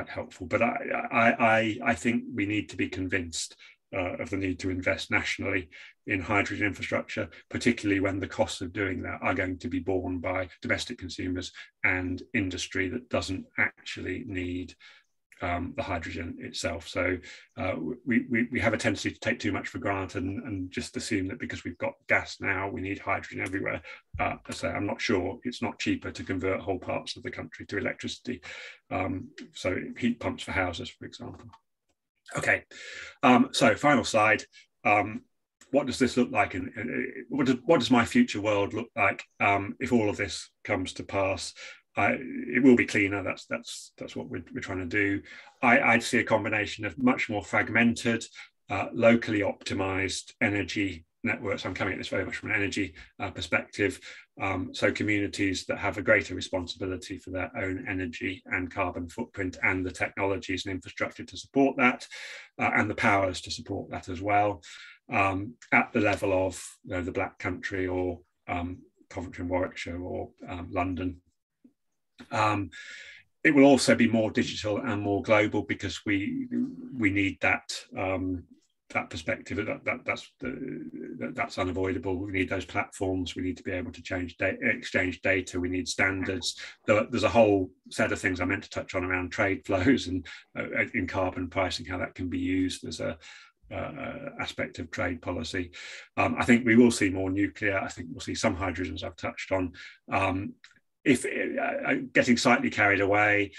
helpful. But I think we need to be convinced of the need to invest nationally in hydrogen infrastructure, particularly when the costs of doing that are going to be borne by domestic consumers and industry that doesn't actually need the hydrogen itself. So we have a tendency to take too much for granted and just assume that because we've got gas now, we need hydrogen everywhere. I say I'm not sure. It's not cheaper to convert whole parts of the country to electricity. So heat pumps for houses, for example. Okay, so final slide. What does this look like, and what does my future world look like if all of this comes to pass? It will be cleaner. That's what we're trying to do. I'd see a combination of much more fragmented, locally optimized energy networks. I'm coming at this very much from an energy perspective. So communities that have a greater responsibility for their own energy and carbon footprint, and the technologies and infrastructure to support that, and the powers to support that as well, at the level of the Black Country or Coventry and Warwickshire or London. It will also be more digital and more global because we need that that perspective. That's unavoidable. We need those platforms. We need to be able to exchange data. We need standards. There's a whole set of things I meant to touch on around trade flows and in carbon pricing, how that can be used as a aspect of trade policy. I think we will see more nuclear. I think we'll see some hydrogens I've touched on. If getting slightly carried away,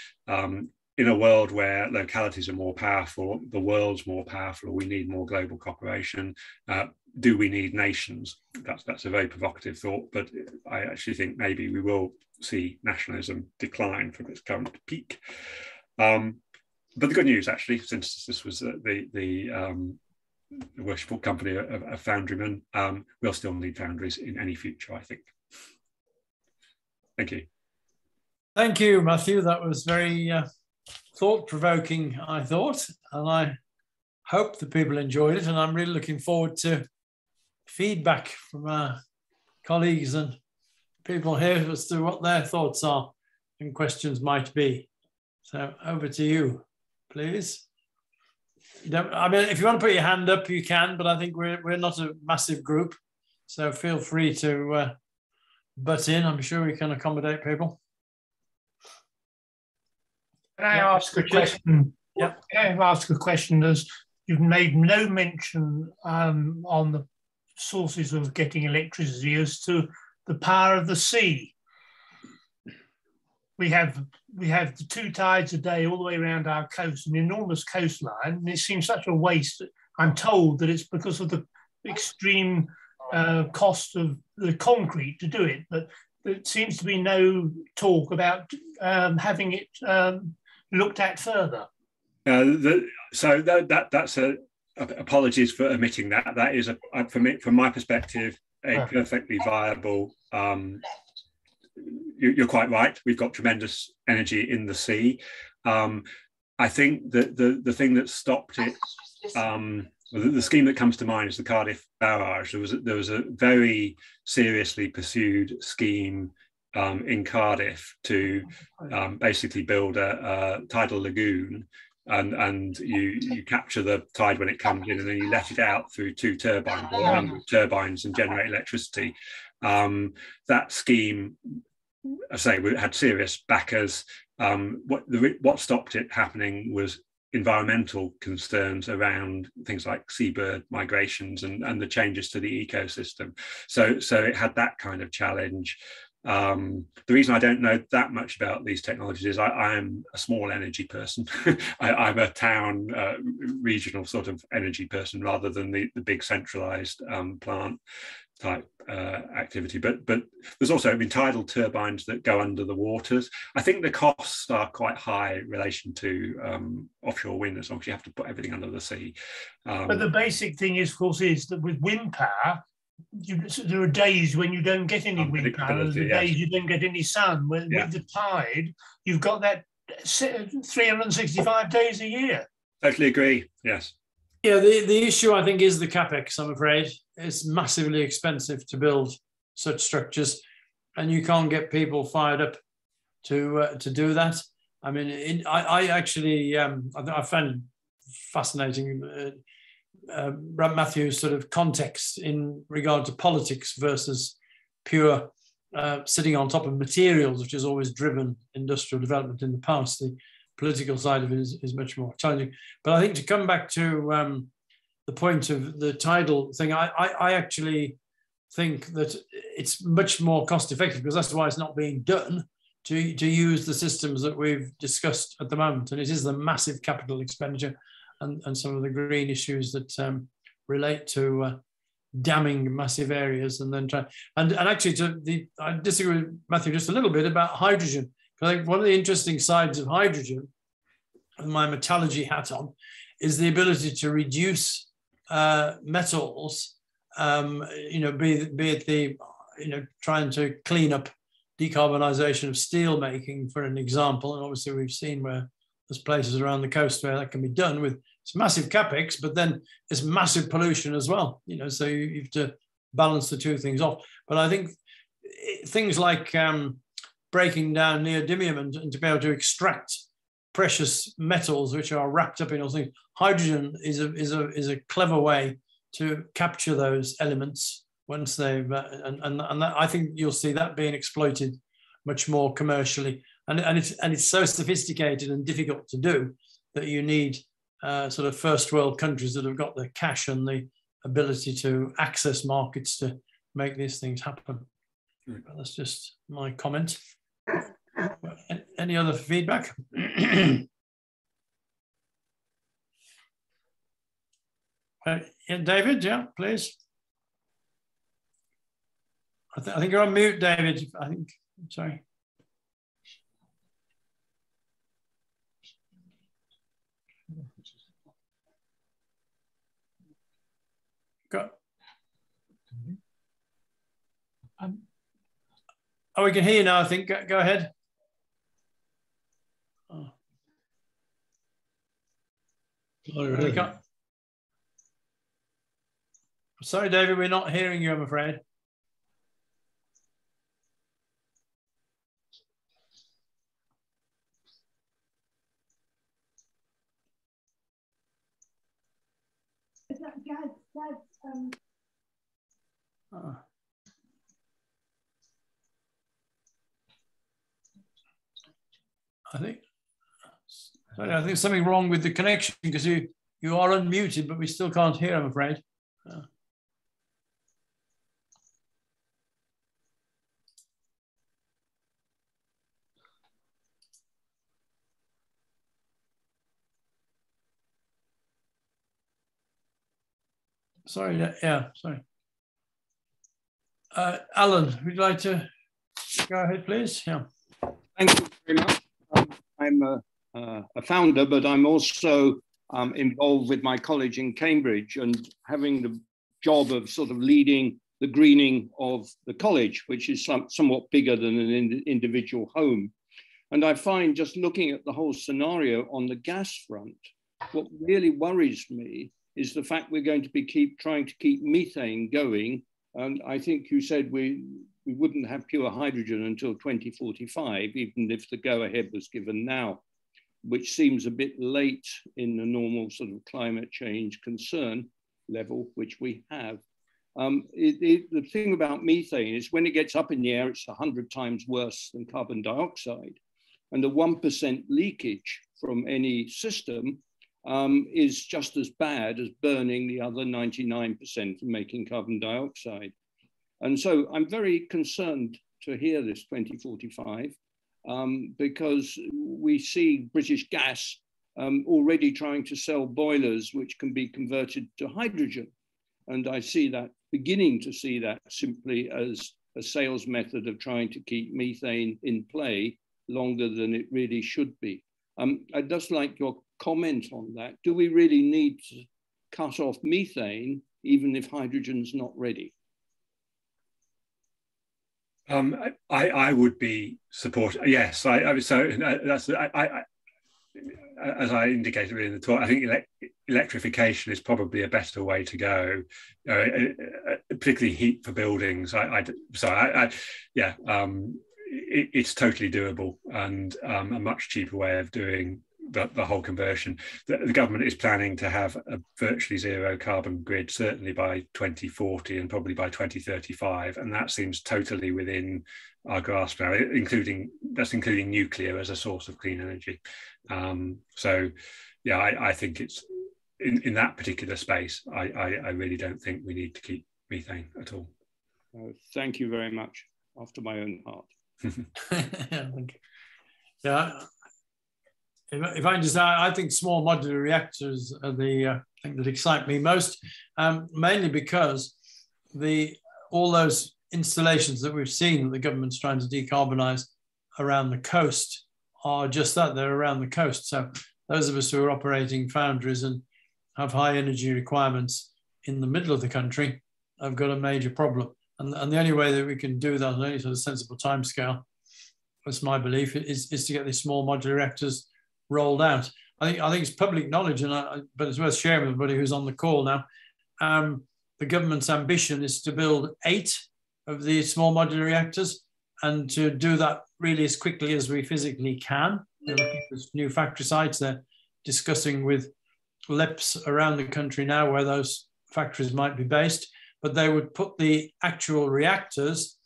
in a world where localities are more powerful, the world's more powerful, we need more global cooperation. Do we need nations? That's a very provocative thought, but I actually think maybe we will see nationalism decline from its current peak. But the good news, actually, since this was the worshipful company of foundrymen, we'll still need foundries in any future, I think. Thank you. Thank you, Matthew. That was very thought-provoking, I thought, and I hope the people enjoyed it, and I'm really looking forward to feedback from our colleagues and people here as to what their thoughts are and questions might be. So over to you, please. I mean, if you want to put your hand up, you can, but I think we're not a massive group, so feel free to butt in. I'm sure we can accommodate people. Can I ask a question? Yeah. Can I ask a question? As you've made no mention on the sources of getting electricity as to the power of the sea. We have the 2 tides a day all the way around our coast, an enormous coastline, and it seems such a waste. I'm told that it's because of the extreme cost of the concrete to do it, but there seems to be no talk about having it looked at further. So that's apologies for omitting that. That is, from my perspective, a perfectly viable. You're quite right. We've got tremendous energy in the sea. I think that the thing that stopped it, the scheme that comes to mind is the Cardiff barrage. There was a very seriously pursued scheme in Cardiff to basically build a tidal lagoon, and you capture the tide when it comes in, and then you let it out through 2 turbines or a number of turbines and generate electricity. That scheme, I say, had serious backers. What stopped it happening was environmental concerns around things like seabird migrations and the changes to the ecosystem. So it had that kind of challenge. The reason I don't know that much about these technologies is I am a small energy person. I'm a town regional sort of energy person rather than the big centralized plant type activity, but there's also tidal turbines that go under the waters. I think the costs are quite high in relation to offshore wind, as long as you have to put everything under the sea. But the basic thing is, of course, is that with wind power, there are days when you don't get any wind power. There are days you don't get any sun. With the tide, you've got that 365 days a year. Totally agree. Yes. Yeah, the issue, I think, is the capex, I'm afraid. It's massively expensive to build such structures, and you can't get people fired up to do that. I mean, I actually, I found fascinating Matthew's sort of context in regard to politics versus pure sitting on top of materials, which has always driven industrial development in the past. The political side of it is much more challenging. But I think to come back to the point of the tidal thing, I actually think that it's much more cost effective, because that's why it's not being done, to use the systems that we've discussed at the moment. And it is the massive capital expenditure and some of the green issues that relate to damming massive areas and then try. And actually, I disagree with Matthew just a little bit about hydrogen. I think one of the interesting sides of hydrogen, with my metallurgy hat on, is the ability to reduce metals. You know, be it the, you know, trying to clean up decarbonisation of steel making, for an example. And obviously, we've seen where there's places around the coast where that can be done with it's massive capex, but then it's massive pollution as well. You know, so you have to balance the two things off. But I think things like breaking down neodymium and to be able to extract precious metals which are wrapped up in all things, hydrogen is a clever way to capture those elements once they've and that, I think you'll see that being exploited much more commercially, and it's so sophisticated and difficult to do that you need sort of first world countries that have got the cash and the ability to access markets to make these things happen. But that's just my comment. Any other feedback? David, yeah, please. I think you're on mute, David. I think, sorry. Go. Oh, we can hear you now, I think. Go ahead. Oh. Sorry, David, we're not hearing you, I'm afraid. Is that I think there's something wrong with the connection, because you are unmuted, but we still can't hear, I'm afraid. Sorry, yeah, sorry. Alan, would you like to go ahead, please? Yeah. Thank you very much. I'm a founder, but I'm also involved with my college in Cambridge and having the job of sort of leading the greening of the college, which is somewhat bigger than an individual home. And I find, just looking at the whole scenario on the gas front, what really worries me is the fact we're going to be trying to keep methane going. And I think you said we wouldn't have pure hydrogen until 2045, even if the go-ahead was given now, which seems a bit late in the normal sort of climate change concern level, which we have. The thing about methane is when it gets up in the air, it's 100 times worse than carbon dioxide. And the 1% leakage from any system is just as bad as burning the other 99% and making carbon dioxide. And so I'm very concerned to hear this 2045 because we see British Gas already trying to sell boilers which can be converted to hydrogen. And I see that, beginning to see that simply as a sales method of trying to keep methane in play longer than it really should be. I'd just like your comment on that. Do we really need to cut off methane even if hydrogen's not ready? I would be supportive. Yes, as I indicated in the talk, I think electrification is probably a better way to go, particularly heat for buildings. It's totally doable and a much cheaper way of doing the whole conversion. The government is planning to have a virtually zero carbon grid, certainly by 2040 and probably by 2035, and that seems totally within our grasp now, including nuclear as a source of clean energy. So yeah, I think it's in that particular space, I really don't think we need to keep methane at all. Thank you very much. After my own heart. Yeah, thank you. Yeah, if I just, I think small modular reactors are the thing that excite me most, mainly because all those installations that we've seen that the government's trying to decarbonise around the coast are just that, they're around the coast. So those of us who are operating foundries and have high energy requirements in the middle of the country have got a major problem. And the only way that we can do that on any sort of sensible timescale, that's my belief, is to get these small modular reactors rolled out. I think it's public knowledge, but it's worth sharing with everybody who's on the call now. The government's ambition is to build 8 of these small modular reactors, and to do that really as quickly as we physically can. They're looking for new factory sites. They're discussing with LEPs around the country now where those factories might be based, but they would put the actual reactors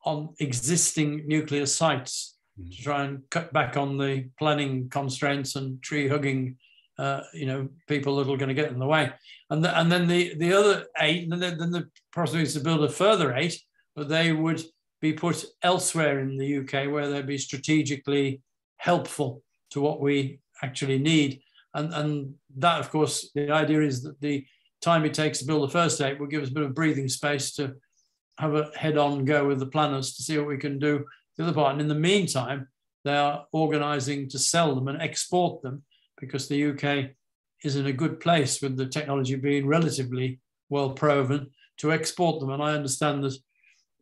on existing nuclear sites to try and cut back on the planning constraints and tree hugging, people that are going to get in the way. And then the other 8, and then the possibility is to build a further 8, but they would be put elsewhere in the UK where they'd be strategically helpful to what we actually need. And that, of course, the idea is that the time it takes to build the first 8 will give us a bit of breathing space to have a head-on go with the planners to see what we can do the other part. And in the meantime, they are organising to sell them and export them, because the UK is in a good place with the technology being relatively well proven to export them. And I understand that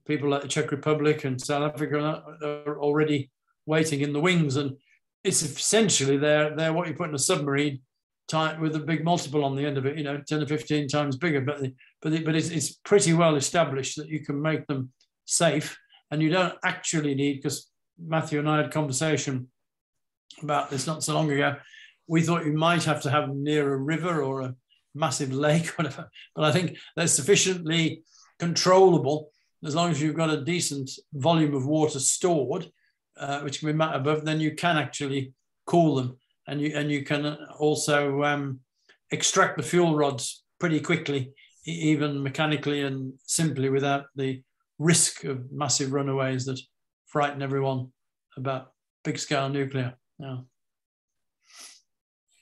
people like the Czech Republic and South Africa are already waiting in the wings, and it's essentially they're what you put in a submarine type with a big multiple on the end of it, 10 or 15 times bigger. But it's pretty well established that you can make them safe, and you don't actually need, because Matthew and I had a conversation about this not so long ago. We thought you might have to have them near a river or a massive lake, whatever. But I think they're sufficiently controllable as long as you've got a decent volume of water stored, which can be above. Then you can actually cool them, and you can also extract the fuel rods pretty quickly, even mechanically and simply, without the risk of massive runaways that frighten everyone about big-scale nuclear. Yeah.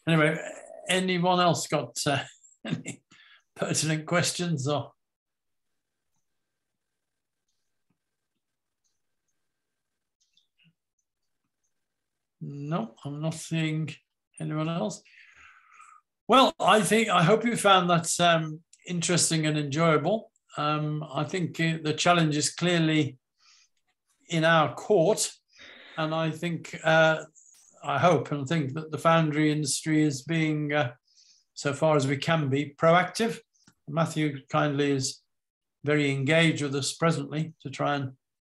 Anyway, anyone else got any pertinent questions? Or no, I'm not seeing anyone else. Well, I hope you found that interesting and enjoyable. I think the challenge is clearly in our court, and I think I hope and think that the foundry industry is being, so far as we can be, proactive. Matthew kindly is very engaged with us presently to try and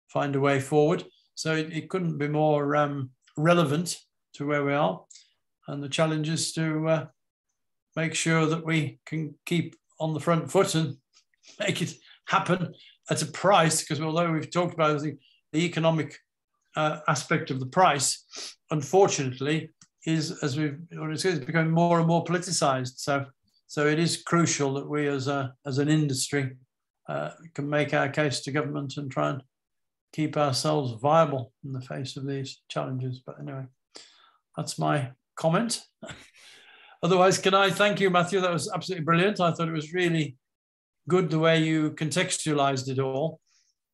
find a way forward. So it couldn't be more relevant to where we are. And the challenge is to make sure that we can keep on the front foot and make it happen at a price, because although we've talked about the economic aspect of the price, unfortunately, is, as we've already said, it's becoming more and more politicized. So it is crucial that we as an industry can make our case to government and try and keep ourselves viable in the face of these challenges. But anyway, that's my comment. Otherwise, can I thank you, Matthew? That was absolutely brilliant. I thought it was really good the way you contextualized it all.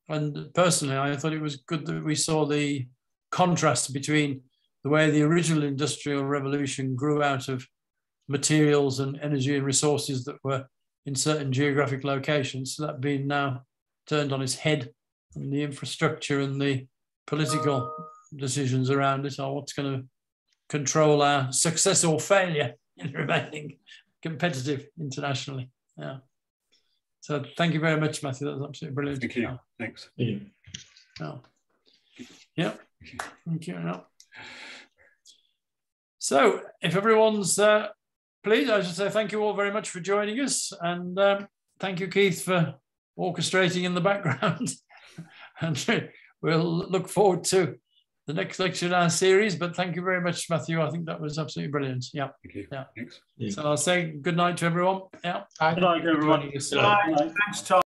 And personally, I thought it was good that we saw the contrast between the way the original industrial revolution grew out of materials and energy and resources that were in certain geographic locations, so that being now turned on its head, and the infrastructure and the political decisions around it are what's going to control our success or failure in remaining competitive internationally. Yeah. So thank you very much, Matthew. That was absolutely brilliant. Thank you. Thanks. Yeah. Yeah. Thank you. Yeah. So if everyone's pleased, I should say thank you all very much for joining us, and thank you, Keith, for orchestrating in the background. And we'll look forward to the next lecture in our series, but thank you very much, Matthew. I think that was absolutely brilliant. Yeah. Thank you. Yeah. Thanks. So I'll say good night to everyone. Yeah. Good night, everyone. Thanks, Thanks, Tom.